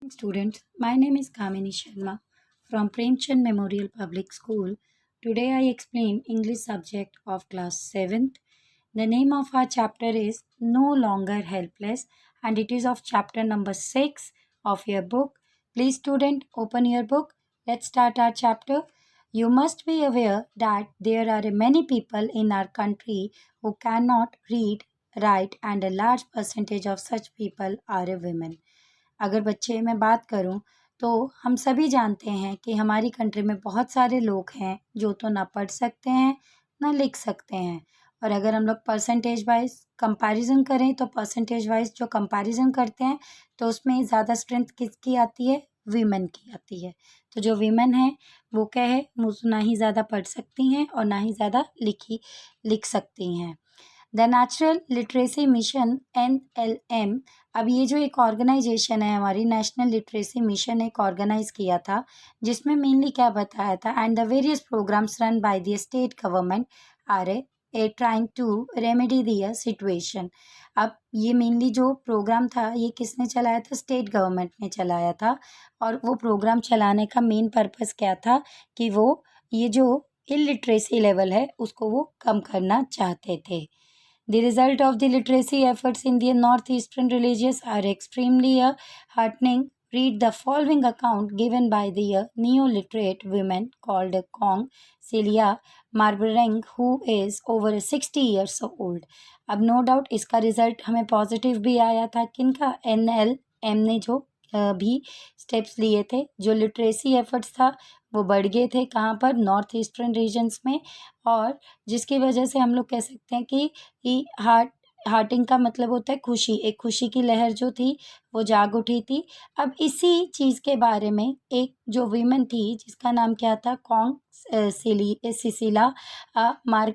Students. My name is Kamini Sharma from Premchand Memorial Public School. Today I explain English subject of class 7th. The name of our chapter is No Longer Helpless and it is of chapter number 6 of your book. Please student open your book. Let's start our chapter. You must be aware that there are many people in our country who cannot read, write and a large percentage of such people are women. अगर बच्चे मैं बात करूं तो हम सभी जानते हैं कि हमारी कंट्री में बहुत सारे लोग हैं जो तो ना पढ़ सकते हैं ना लिख सकते हैं। और अगर हम लोग परसेंटेज वाइज कंपैरिजन करें तो परसेंटेज वाइज जो कंपैरिजन करते हैं तो उसमें ज़्यादा स्ट्रेंथ किसकी आती है? वीमेन की आती है। तो जो वीमेन है वो क्या है, वो ना ही ज़्यादा पढ़ सकती हैं और ना ही ज़्यादा लिख सकती हैं। The natural literacy mission NLM, अब ये जो एक ऑर्गेनाइजेशन है हमारी नेशनल लिटरेसी मिशन एक ऑर्गेनाइज किया था जिसमें मेनली क्या बताया था, and the various programmes run by the state government are a trying to remedy the situation. अब ये मेनली जो प्रोग्राम था ये किसने चलाया था? स्टेट गवर्नमेंट ने चलाया था। और वो प्रोग्राम चलाने का मेन पर्पस क्या था कि वो ये जो इलिटरेसी लेवल है उसको वो कम करना चाहते थे। The result of the literacy efforts in the northeastern religions are extremely heartening. Read the following account given by the neo-literate woman called Kong Celia Marbereng, who is over 60 years old. अब no doubt इसका result हमें positive भी आया था। किनका? NLM ने जो भी स्टेप्स लिए थे, जो लिटरेसी एफर्ट्स था वो बढ़ गए थे कहाँ पर? नॉर्थ ईस्टर्न रीजन्स में। और जिसकी वजह से हम लोग कह सकते हैं कि हार्टिंग का मतलब होता है खुशी, एक खुशी की लहर जो थी वो जाग उठी थी। अब इसी चीज़ के बारे में एक जो वीमेन थी जिसका नाम क्या था? कॉन्ग सिसिला मार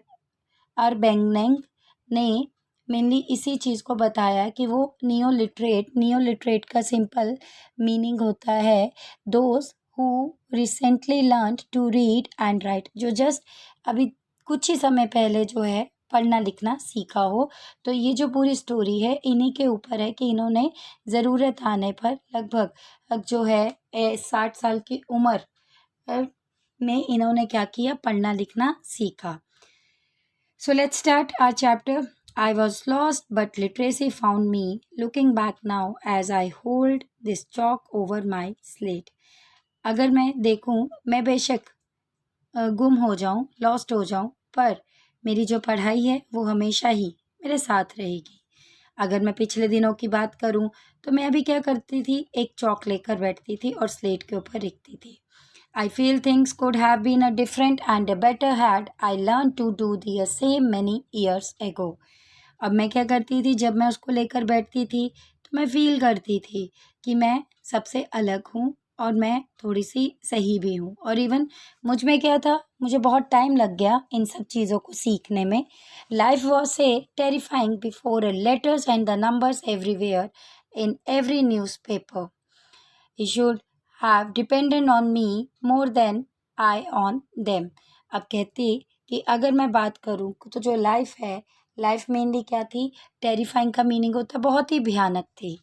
अरबेंगनेंग ने मेनली इसी चीज़ को बताया कि वो नियो लिटरेट का सिंपल मीनिंग होता है those who recently learn to read and write, जो जस्ट अभी कुछ ही समय पहले जो है पढ़ना लिखना सीखा हो। तो ये जो पूरी स्टोरी है इन्हीं के ऊपर है कि इन्होंने ज़रूरत आने पर लगभग जो है 60 साल की उम्र में इन्होंने क्या किया? पढ़ना लिखना सीखा। So let's start our chapter. I was lost, but literacy found me. Looking back now as I hold this chalk over my slate. अगर मैं देखूं, मैं बेशक गुम हो जाऊं, लॉस्ट हो जाऊं, पर मेरी जो पढ़ाई है वो हमेशा ही मेरे साथ रहेगी। अगर मैं पिछले दिनों की बात करूं तो मैं अभी क्या करती थी? एक चौक लेकर बैठती थी और स्लेट के ऊपर लिखती थी। I feel things could have been a different and a better had I learned to do the same many years ago. अब मैं क्या करती थी? जब मैं उसको लेकर बैठती थी तो मैं फील करती थी कि मैं सबसे अलग हूँ और मैं थोड़ी सी सही भी हूँ। और इवन मुझ में क्या था, मुझे बहुत टाइम लग गया इन सब चीज़ों को सीखने में। लाइफ वॉज से terrifying before letters and the numbers everywhere in every news paper. He should have depended on me more than I on them. अब कहती कि अगर मैं बात करूँ तो जो लाइफ है, लाइफ मेनली क्या थी? टेरिफाइंग का मीनिंग होता है बहुत ही भयानक थी।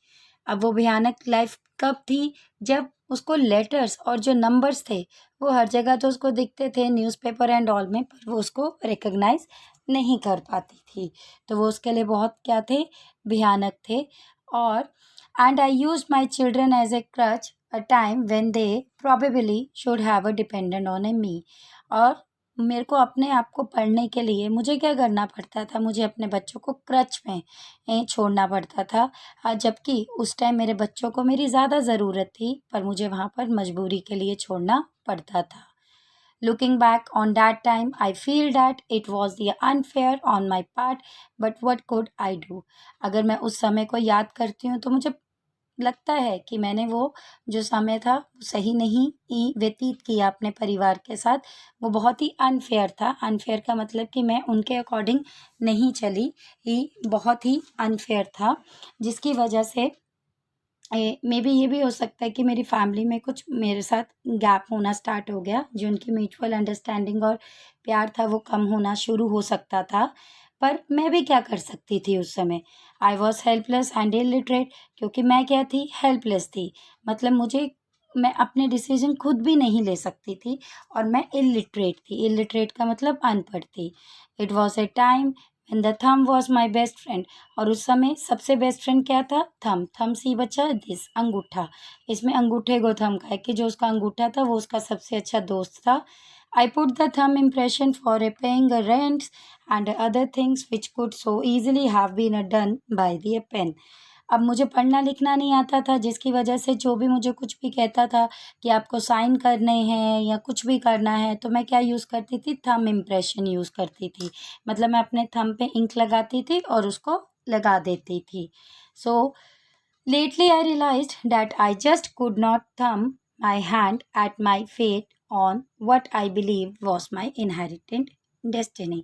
अब वो भयानक लाइफ कब थी? जब उसको लेटर्स और जो नंबर्स थे वो हर जगह तो उसको दिखते थे न्यूज़पेपर एंड ऑल में, पर वो उसको रिकग्नाइज नहीं कर पाती थी। तो वो उसके लिए बहुत क्या थे? भयानक थे। और and I used my children as a crutch a time when they probably should have a dependent on me. और मेरे को अपने आप को पढ़ने के लिए मुझे क्या करना पड़ता था? मुझे अपने बच्चों को क्रच में छोड़ना पड़ता था। जबकि उस टाइम मेरे बच्चों को मेरी ज़्यादा ज़रूरत थी, पर मुझे वहाँ पर मजबूरी के लिए छोड़ना पड़ता था। Looking back on that time, I feel that it was the unfair on my part, but what could I do? अगर मैं उस समय को याद करती हूँ तो मुझे लगता है कि मैंने वो जो समय था वो सही नहीं व्यतीत किया अपने परिवार के साथ। वो बहुत ही अनफेयर था। अनफेयर का मतलब कि मैं उनके अकॉर्डिंग नहीं चली, ही बहुत ही अनफेयर था, जिसकी वजह से मे बी ये भी हो सकता है कि मेरी फैमिली में कुछ मेरे साथ गैप होना स्टार्ट हो गया, जो उनकी म्यूचुअल अंडरस्टैंडिंग और प्यार था वो कम होना शुरू हो सकता था। पर मैं भी क्या कर सकती थी उस समय? I was helpless and illiterate, क्योंकि मैं क्या थी? हेल्पलेस थी। मतलब मैं अपने डिसीज़न खुद भी नहीं ले सकती थी और मैं इलिटरेट थी। इलिटरेट का मतलब अनपढ़ थी। It was a time when the thumb was my best friend, और उस समय सबसे बेस्ट फ्रेंड क्या था? थंब। थंब से ही बचा दिस, अंगूठा। इसमें अंगूठे को थंब का है कि जो उसका अंगूठा था वो उसका सबसे अच्छा दोस्त था। I put the thumb impression for a paying a rent and other things which could so easily have been done by the pen. अब मुझे पढ़ना लिखना नहीं आता था, जिसकी वजह से जो भी मुझे कुछ भी कहता था कि आपको साइन करने हैं या कुछ भी करना है, तो मैं क्या यूज़ करती थी? थंब इम्प्रेशन यूज़ करती थी। मतलब मैं अपने थंब पे इंक लगाती थी और उसको लगा देती थी। सो lately I realized that I just could not thumb my hand at my fate on what I believed was my inherent destiny.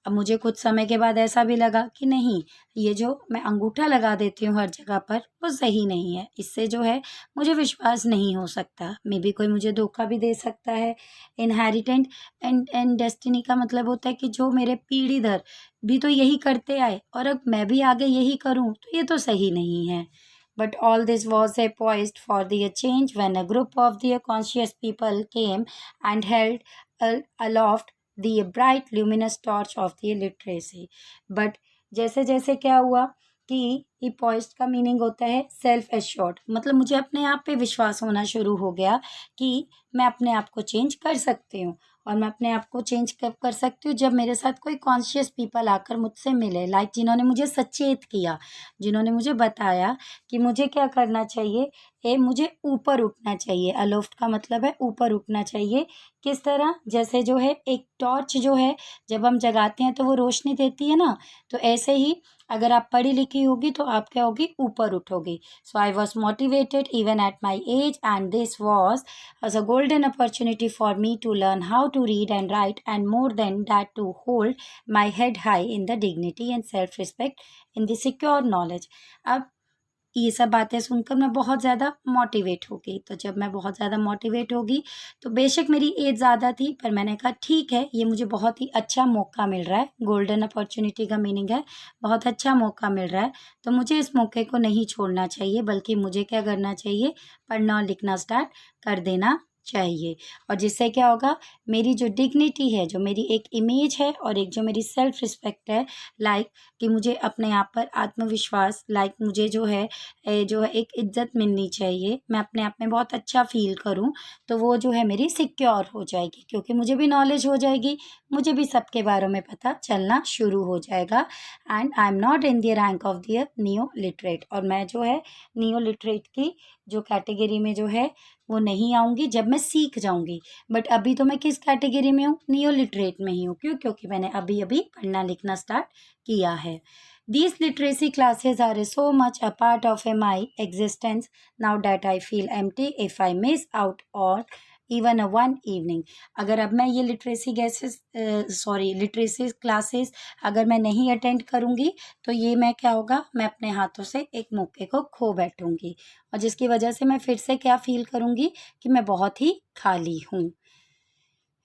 अब मुझे कुछ समय के बाद ऐसा भी लगा कि नहीं, ये जो मैं अंगूठा लगा देती हूँ हर जगह पर, वो सही नहीं है। इससे जो है मुझे विश्वास नहीं हो सकता। मे बी कोई मुझे धोखा भी दे सकता है। इनहेरिटेंट एंड डेस्टिनी का मतलब होता है कि जो मेरे पीढ़ी दर भी तो यही करते आए और अब मैं भी आगे यही करूँ, तो ये तो सही नहीं है। But all this was a poised for the change when a group of the conscious people came and held aloft the bright luminous torch of the literacy. But जैसे जैसे क्या हुआ कि ये पॉइस्ट का मीनिंग होता है सेल्फ एश्योर्ड, मतलब मुझे अपने आप पे विश्वास होना शुरू हो गया कि मैं अपने आप को चेंज कर सकती हूँ। और मैं अपने आप को चेंज कब कर सकती हूँ? जब मेरे साथ कोई कॉन्शियस पीपल आकर मुझसे मिले, लाइक जिन्होंने मुझे सचेत किया, जिन्होंने मुझे बताया कि मुझे क्या करना चाहिए। मुझे ऊपर उठना चाहिए। अलोफ्ट का मतलब है ऊपर उठना चाहिए। किस तरह? जैसे जो है एक टॉर्च जो है जब हम जगाते हैं तो वो रोशनी देती है ना, तो ऐसे ही अगर आप पढ़ी लिखी होगी तो आप क्या होगी? ऊपर उठोगी। So I was motivated even at my age and this was as a golden opportunity for me to learn how to read and write, and more than that, to hold my head high in the dignity and self respect in the secure knowledge. अब ये सब बातें सुनकर मैं बहुत ज़्यादा motivate हो गई। तो जब मैं बहुत ज़्यादा मोटिवेट होगी तो बेशक मेरी एज ज़्यादा थी, पर मैंने कहा ठीक है, ये मुझे बहुत ही अच्छा मौका मिल रहा है। गोल्डन अपॉर्चुनिटी का मीनिंग है बहुत अच्छा मौका मिल रहा है, तो मुझे इस मौके को नहीं छोड़ना चाहिए, बल्कि मुझे क्या करना चाहिए? पढ़ना और लिखना स्टार्ट कर देना चाहिए। और जिससे क्या होगा? मेरी जो डिग्निटी है, जो मेरी एक इमेज है और एक जो मेरी सेल्फ रिस्पेक्ट है, लाइक कि मुझे अपने आप पर आत्मविश्वास, लाइक मुझे जो है एक इज़्ज़त मिलनी चाहिए, मैं अपने आप में बहुत अच्छा फ़ील करूँ, तो वो जो है मेरी सिक्योर हो जाएगी, क्योंकि मुझे भी नॉलेज हो जाएगी, मुझे भी सबके बारे में पता चलना शुरू हो जाएगा। And I am not in the rank of the neo literate, और मैं जो है नियो लिटरेट की जो कैटेगरी में जो है वो नहीं आऊँगी जब मैं सीख जाऊँगी। बट अभी तो मैं किस कैटेगरी में हूँ? नियो लिटरेट में ही हूँ। क्यों? क्योंकि मैंने अभी-अभी पढ़ना लिखना स्टार्ट किया है। These literacy classes are so much a part of my existence now that I feel empty if I miss out on even a one evening. अगर अब मैं ये लिटरेसी क्लासेस अगर मैं नहीं अटेंड करूँगी तो ये मैं क्या होगा? मैं अपने हाथों से एक मौके को खो बैठूँगी, और जिसकी वजह से मैं फिर से क्या फ़ील करूँगी कि मैं बहुत ही खाली हूँ।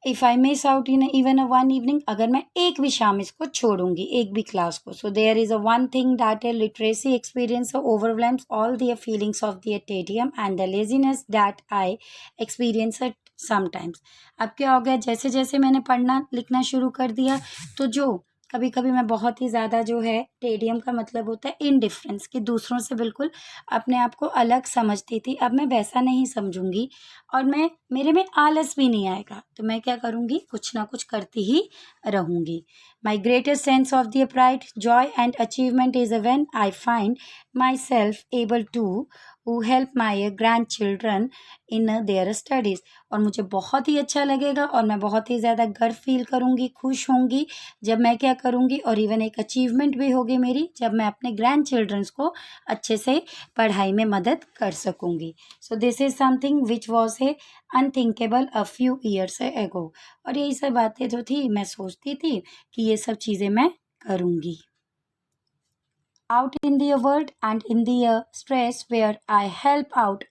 If I miss out in even a one evening, अगर मैं एक भी शाम इसको छोड़ूंगी, एक भी क्लास को, so there is a one thing that a literacy experience overwhelms all the feelings of the tedium and the laziness that I experience it sometimes. अब क्या हो गया? जैसे जैसे मैंने पढ़ना लिखना शुरू कर दिया, तो जो कभी कभी मैं बहुत ही ज़्यादा जो है, टेडियम का मतलब होता है इनडिफरेंस, कि दूसरों से बिल्कुल अपने आप को अलग समझती थी, अब मैं वैसा नहीं समझूंगी, और मेरे में आलस भी नहीं आएगा, तो मैं क्या करूँगी? कुछ ना कुछ करती ही रहूँगी। My greatest sense of the pride, joy and achievement is when I find myself able to help my grandchildren in their studies. और मुझे बहुत ही अच्छा लगेगा और मैं बहुत ही ज़्यादा गर्व फील करूँगी, खुश होंगी जब मैं क्या करूँगी, और इवन एक अचीवमेंट भी होगी मेरी, जब मैं अपने ग्रैंड चिल्ड्रंस को अच्छे से पढ़ाई में मदद कर सकूँगी। So this is something which was a unthinkable a few years ago. और यही सब बातें जो थी मैं सोचती थी कि ये सब चीज़ें मैं करूँगी। Out in the world and in the stress where I help out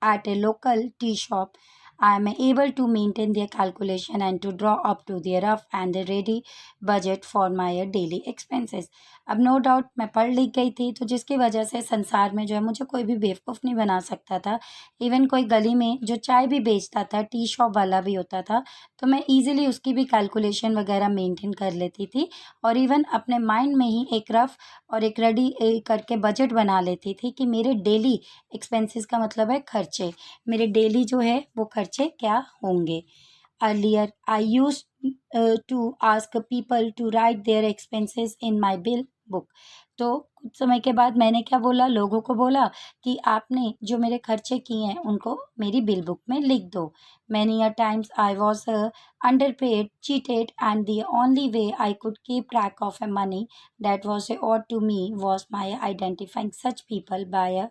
at a local tea shop, I am able to maintain their calculation and to draw up to their rough and ready budget for my daily expenses. अब no doubt मैं पढ़ लिख गई थी, तो जिसकी वजह से संसार में जो है मुझे कोई भी बेवकूफ़ नहीं बना सकता था। इवन कोई गली में जो चाय भी बेचता था, टी शॉप वाला भी होता था, तो मैं ईज़िली उसकी भी कैलकुलेशन वगैरह मेंटेन कर लेती थी और इवन अपने माइंड में ही एक रफ़ और एक रेडी करके बजट बना लेती थी कि मेरे डेली एक्सपेंसेस का मतलब है खर्चे, मेरे डेली जो है वो खर्चे क्या होंगे। Earlier I use to ask people to write their expenses in my bill book. तो कुछ समय के बाद मैंने क्या बोला, लोगों को बोला कि आपने जो मेरे खर्चे किए हैं उनको मेरी बिल बुक में लिख दो। Many a times I was underpaid, cheated, and the only way I could keep track of a money that was owed to me was my identifying such people by a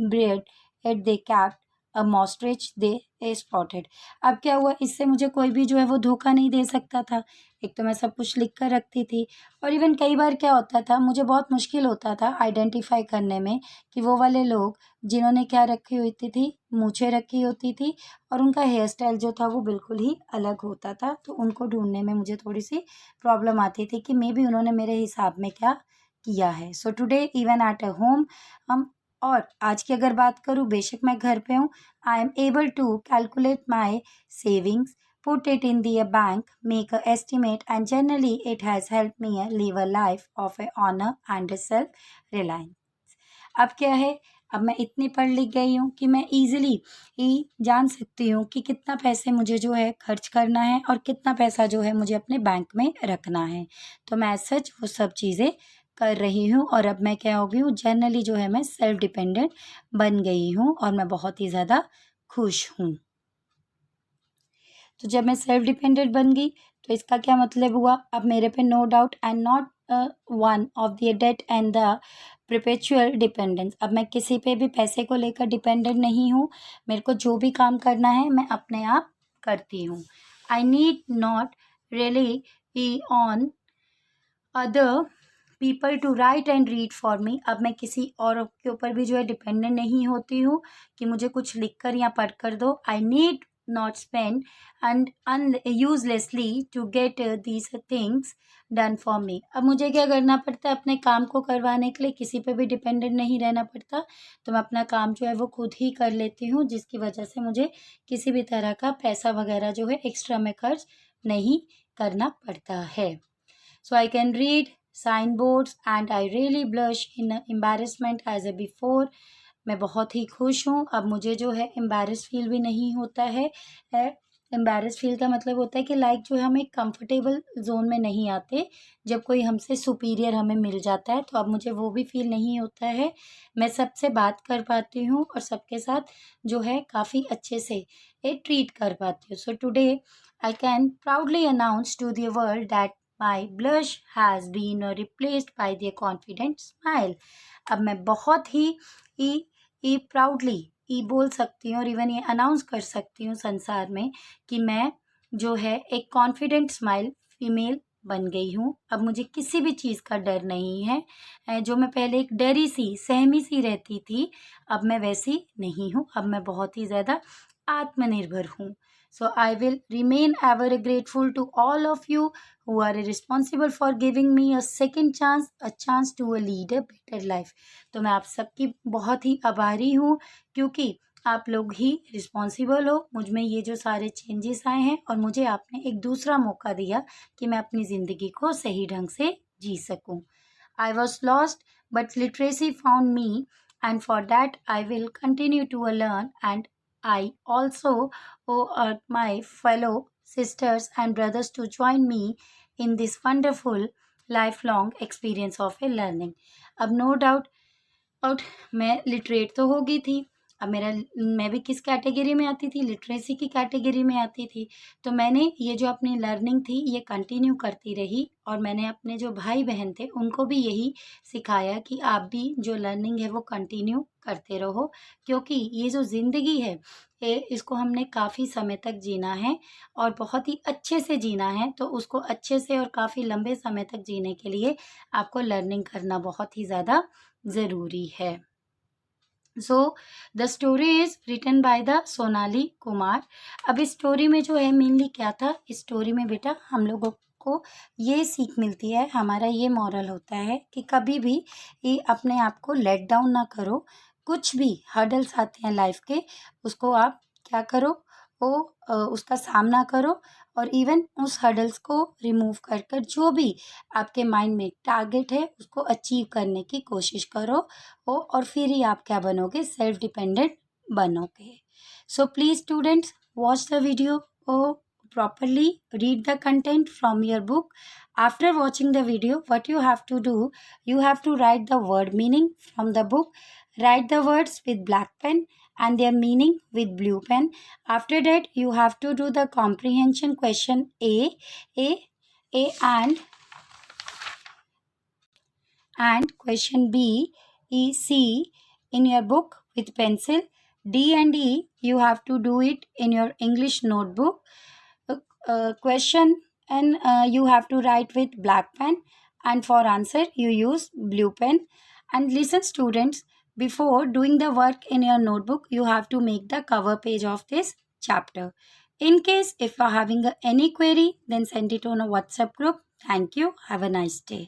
bread that they kept, a ostrich they spotted। अब क्या हुआ, इससे मुझे कोई भी जो है वो धोखा नहीं दे सकता था। एक तो मैं सब कुछ लिख कर रखती थी और इवन कई बार क्या होता था, मुझे बहुत मुश्किल होता था आइडेंटिफाई करने में कि वो वाले लोग जिन्होंने क्या रखी हुई थी, मूछें रखी होती थी और उनका हेयर स्टाइल जो था वो बिल्कुल ही अलग होता था, तो उनको ढूंढने में मुझे थोड़ी सी प्रॉब्लम आती थी कि मे बी उन्होंने मेरे हिसाब में क्या किया है। So today even at a home हम, और आज की अगर बात करूँ, बेशक मैं घर पे हूँ, I am able to calculate my savings, put it in the bank, make a estimate, and generally it has helped me live a life of a honor and a self-reliance। अब क्या है, अब मैं इतनी पढ़ लिख गई हूँ कि मैं ईज़िली ही जान सकती हूँ कि कितना पैसे मुझे जो है खर्च करना है और कितना पैसा जो है मुझे अपने बैंक में रखना है। तो मैं सच वो सब चीज़ें कर रही हूँ और अब मैं क्या हो गई हूँ, जनरली जो है मैं सेल्फ डिपेंडेंट बन गई हूँ और मैं बहुत ही ज़्यादा खुश हूँ। तो जब मैं सेल्फ डिपेंडेंट बन गई तो इसका क्या मतलब हुआ, अब मेरे पे no doubt and not one of the debt and the perpetual dependence. अब मैं किसी पे भी पैसे को लेकर डिपेंडेंट नहीं हूँ। मेरे को जो भी काम करना है मैं अपने आप करती हूँ। I need not really on other people to write and read for me. अब मैं किसी और के ऊपर भी जो है डिपेंडेंट नहीं होती हूँ कि मुझे कुछ लिख कर या पढ़ कर दो। I need not spend and uselessly to get these things done for me. अब मुझे क्या करना पड़ता है, अपने काम को करवाने के लिए किसी पे भी डिपेंडेंट नहीं रहना पड़ता, तो मैं अपना काम जो है वो खुद ही कर लेती हूँ, जिसकी वजह से मुझे किसी भी तरह का पैसा वगैरह जो है एक्स्ट्रा में खर्च नहीं करना पड़ता है। So I can read signboards and I really blush in embarrassment as a before। मैं बहुत ही खुश हूँ, अब मुझे जो है एम्बैरस फील भी नहीं होता है। एम्बैरस फील का मतलब होता है कि लाइक जो है हम एक कंफर्टेबल जोन में नहीं आते, जब कोई हमसे सुपीरियर हमें मिल जाता है तो अब मुझे वो भी फील नहीं होता है। मैं सबसे बात कर पाती हूँ और सबके साथ जो है काफ़ी अच्छे से ट्रीट कर पाती हूँ। So today I can proudly announce to the world that My blush has been replaced by the confident smile। अब मैं बहुत ही प्राउडली बोल सकती हूँ और इवन ये अनाउंस कर सकती हूँ संसार में कि मैं जो है एक कॉन्फिडेंट स्माइल फीमेल बन गई हूँ। अब मुझे किसी भी चीज़ का डर नहीं है। जो मैं पहले एक डरी सी सहमी सी रहती थी, अब मैं वैसी नहीं हूँ। अब मैं बहुत ही ज़्यादा आत्मनिर्भर हूँ। So I will remain ever grateful to all of you who are responsible for giving me a second chance, a chance to lead a better life। तो मैं आप सबकी बहुत ही आभारी हूँ क्योंकि आप लोग ही रिस्पॉन्सिबल हो, मुझ में ये जो सारे चेंजेस आए हैं और मुझे आपने एक दूसरा मौका दिया कि मैं अपनी ज़िंदगी को सही ढंग से जी सकूँ। I was lost but literacy found me and for that I will continue to learn and I also owe my fellow sisters and brothers to join me in this wonderful lifelong experience of a learning। अब no doubt और मैं literate तो हो गई थी। अब मैं भी किस कैटेगरी में आती थी, लिटरेसी की कैटेगरी में आती थी। तो मैंने ये जो अपनी लर्निंग थी ये कंटिन्यू करती रही और मैंने अपने जो भाई बहन थे उनको भी यही सिखाया कि आप भी जो लर्निंग है वो कंटिन्यू करते रहो, क्योंकि ये जो ज़िंदगी है इसको हमने काफ़ी समय तक जीना है और बहुत ही अच्छे से जीना है। तो उसको अच्छे से और काफ़ी लंबे समय तक जीने के लिए आपको लर्निंग करना बहुत ही ज़्यादा ज़रूरी है। So the story is written by the Sonali Kumar. अब इस स्टोरी में जो है मेनली क्या था, इस स्टोरी में बेटा हम लोगों को ये सीख मिलती है, हमारा ये मॉरल होता है कि कभी भी ये अपने आप को लेट डाउन ना करो। कुछ भी हर्डल्स आते हैं लाइफ के, उसको आप क्या करो, वो उसका सामना करो, और इवन उस हर्डल्स को रिमूव कर कर जो भी आपके माइंड में टारगेट है उसको अचीव करने की कोशिश करो हो, और फिर ही आप क्या बनोगे, सेल्फ डिपेंडेंट बनोगे। So please students, watch the video properly, read the content from your book. After watching the video, what you have to do, you have to write the word meaning from the book. Write the words with black pen and their meaning with blue pen. After that, you have to do the comprehension question a a and question B, E, C in your book with pencil. D and E, you have to do it in your English notebook. Question and you have to write with black pen, and for answer you use blue pen. And listen students, before doing the work in your notebook, you have to make the cover page of this chapter. In case if you are having any query, then send it on a WhatsApp group. Thank you. Have a nice day.